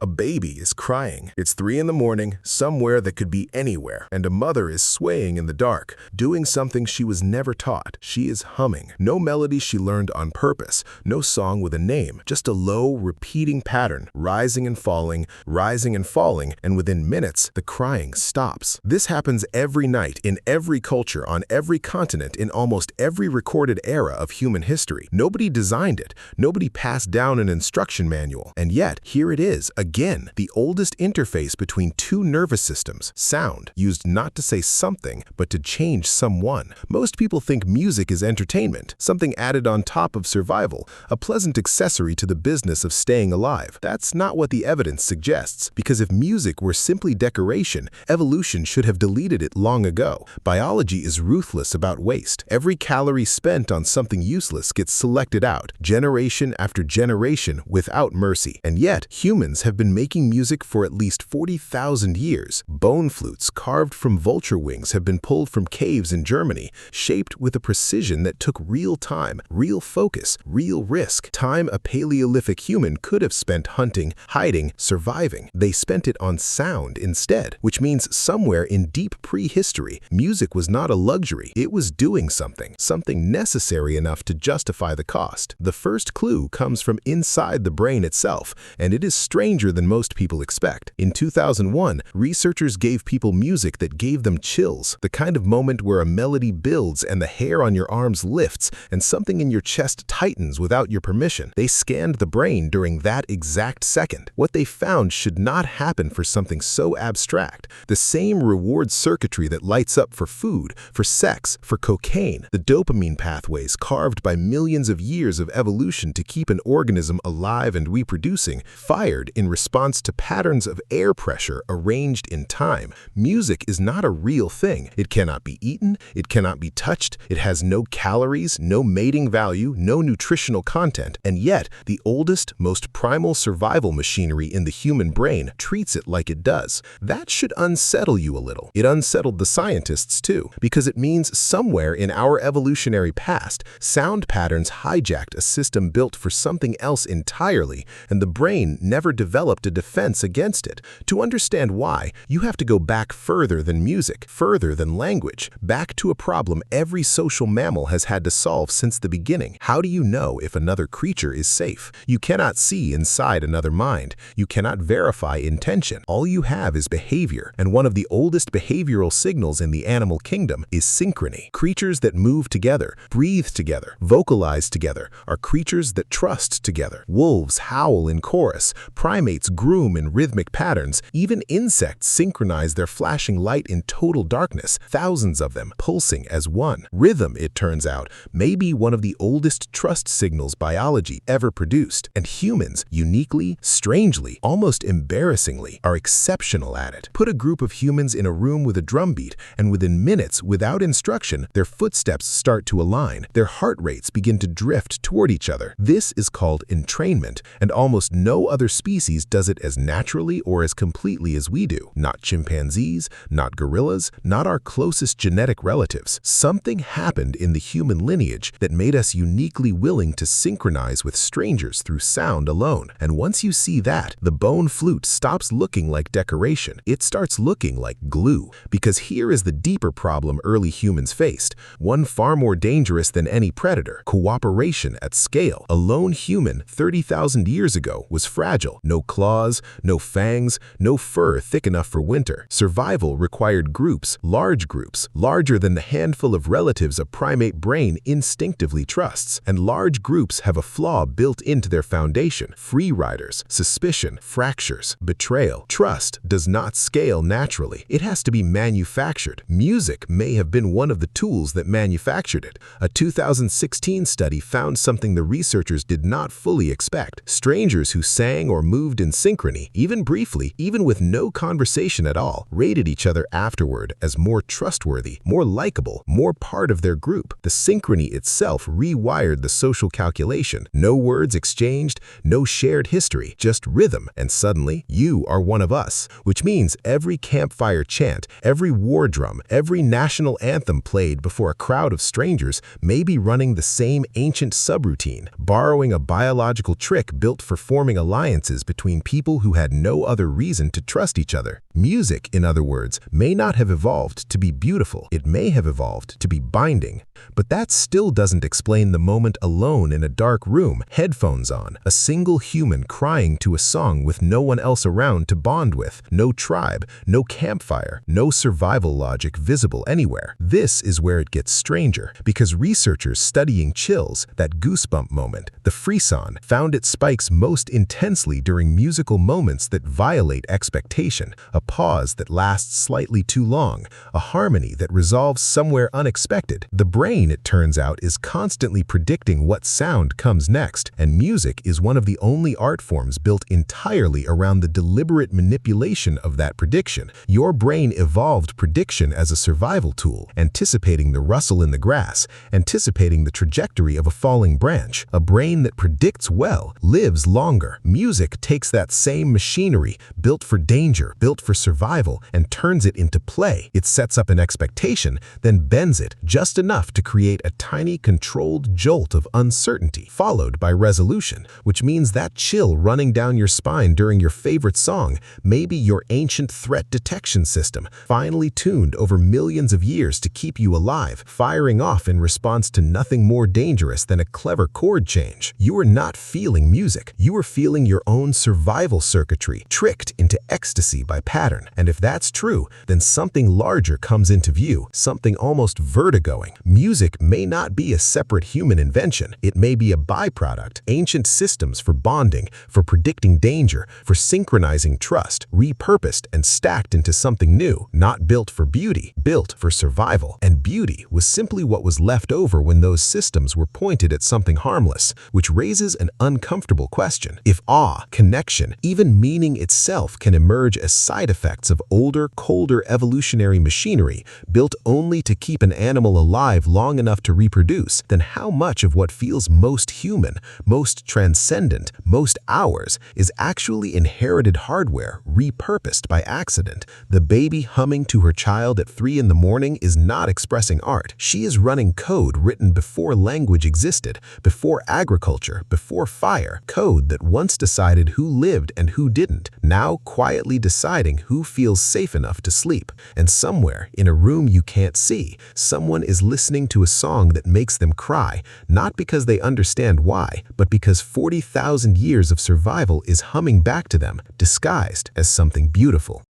A baby is crying. It's 3 in the morning, somewhere that could be anywhere, and a mother is swaying in the dark, doing something she was never taught. She is humming. No melody she learned on purpose, no song with a name, just a low, repeating pattern, rising and falling, and within minutes, the crying stops. This happens every night, in every culture, on every continent, in almost every recorded era of human history. Nobody designed it. Nobody passed down an instruction manual. And yet, here it is, again, the oldest interface between two nervous systems, sound, used not to say something, but to change someone. Most people think music is entertainment, something added on top of survival, a pleasant accessory to the business of staying alive. That's not what the evidence suggests, because if music were simply decoration, evolution should have deleted it long ago. Biology is ruthless about waste. Every calorie spent on something useless gets selected out, generation after generation, without mercy. And yet, humans have been making music for at least 40,000 years. Bone flutes carved from vulture wings have been pulled from caves in Germany, shaped with a precision that took real time, real focus, real risk. Time a Paleolithic human could have spent hunting, hiding, surviving. They spent it on sound instead, which means somewhere in deep prehistory, music was not a luxury. It was doing something necessary enough to justify the cost. The first clue comes from inside the brain itself, and it is stranger than most people expect. In 2001, researchers gave people music that gave them chills, the kind of moment where a melody builds and the hair on your arms lifts and something in your chest tightens without your permission. They scanned the brain during that exact second. What they found should not happen for something so abstract. The same reward circuitry that lights up for food, for sex, for cocaine, the dopamine pathways carved by millions of years of evolution to keep an organism alive and reproducing, fired in response to patterns of air pressure arranged in time. Music is not a real thing. It cannot be eaten, it cannot be touched, it has no calories, no mating value, no nutritional content, and yet the oldest, most primal survival machinery in the human brain treats it like it does. That should unsettle you a little. It unsettled the scientists too, because it means somewhere in our evolutionary past, sound patterns hijacked a system built for something else entirely, and the brain never developed a defense against it. To understand why, you have to go back further than music, further than language, back to a problem every social mammal has had to solve since the beginning. How do you know if another creature is safe? You cannot see inside another mind. You cannot verify intention. All you have is behavior, and one of the oldest behavioral signals in the animal kingdom is synchrony. Creatures that move together, breathe together, vocalize together, are creatures that trust together. Wolves howl in chorus, primates groom in rhythmic patterns, even insects synchronize their flashing light in total darkness, thousands of them pulsing as one. Rhythm, it turns out, may be one of the oldest trust signals biology ever produced, and humans, uniquely, strangely, almost embarrassingly, are exceptional at it. Put a group of humans in a room with a drum beat, and within minutes, without instruction, their footsteps start to align, their heart rates begin to drift toward each other. This is called entrainment, and almost no other species does it as naturally or as completely as we do. Not chimpanzees, not gorillas, not our closest genetic relatives. Something happened in the human lineage that made us uniquely willing to synchronize with strangers through sound alone. And once you see that, the bone flute stops looking like decoration. It starts looking like glue. Because here is the deeper problem early humans faced, one far more dangerous than any predator: cooperation at scale. A lone human 30,000 years ago was fragile. No claws, no fangs, no fur thick enough for winter. Survival required groups, larger than the handful of relatives a primate brain instinctively trusts. And large groups have a flaw built into their foundation: free riders, suspicion, fractures, betrayal. Trust does not scale naturally. It has to be manufactured. Music may have been one of the tools that manufactured it. A 2016 study found something the researchers did not fully expect. Strangers who sang or moved in synchrony, even briefly, even with no conversation at all, rated each other afterward as more trustworthy, more likable, more part of their group. The synchrony itself rewired the social calculation. No words exchanged, no shared history, just rhythm, and suddenly you are one of us, which means every campfire chant, every war drum, every national anthem played before a crowd of strangers may be running the same ancient subroutine, borrowing a biological trick built for forming alliances between between people who had no other reason to trust each other. Music, in other words, may not have evolved to be beautiful. It may have evolved to be binding. But that still doesn't explain the moment alone in a dark room, headphones on, a single human crying to a song with no one else around to bond with, no tribe, no campfire, no survival logic visible anywhere. This is where it gets stranger, because researchers studying chills, that goosebump moment, the frisson, found it spikes most intensely during musical moments that violate expectation, a pause that lasts slightly too long, a harmony that resolves somewhere unexpected. The brain, it turns out, is constantly predicting what sound comes next, and music is one of the only art forms built entirely around the deliberate manipulation of that prediction. Your brain evolved prediction as a survival tool, anticipating the rustle in the grass, anticipating the trajectory of a falling branch. A brain that predicts well lives longer. Music takes that same machinery, built for danger, built for survival, and turns it into play. It sets up an expectation, then bends it just enough to create a tiny controlled jolt of uncertainty, followed by resolution, which means that chill running down your spine during your favorite song may be your ancient threat detection system, finely tuned over millions of years to keep you alive, firing off in response to nothing more dangerous than a clever chord change. You are not feeling music. You are feeling your own survival circuitry, tricked into ecstasy by pattern. And if that's true, then something larger comes into view, something almost vertigoing. Music may not be a separate human invention. It may be a byproduct, ancient systems for bonding, for predicting danger, for synchronizing trust, repurposed and stacked into something new, not built for beauty, built for survival. And beauty was simply what was left over when those systems were pointed at something harmless, which raises an uncomfortable question. If awe, connection, even meaning itself can emerge as side effects of older, colder evolutionary machinery built only to keep an animal alive long enough to reproduce, then how much of what feels most human, most transcendent, most ours is actually inherited hardware repurposed by accident? The baby humming to her child at 3 in the morning is not expressing art. She is running code written before language existed, before agriculture, before fire, code that once decided who lived and who didn't, now quietly deciding who feels safe enough to sleep. And somewhere, in a room you can't see, someone is listening to a song that makes them cry, not because they understand why, but because 40,000 years of survival is humming back to them, disguised as something beautiful.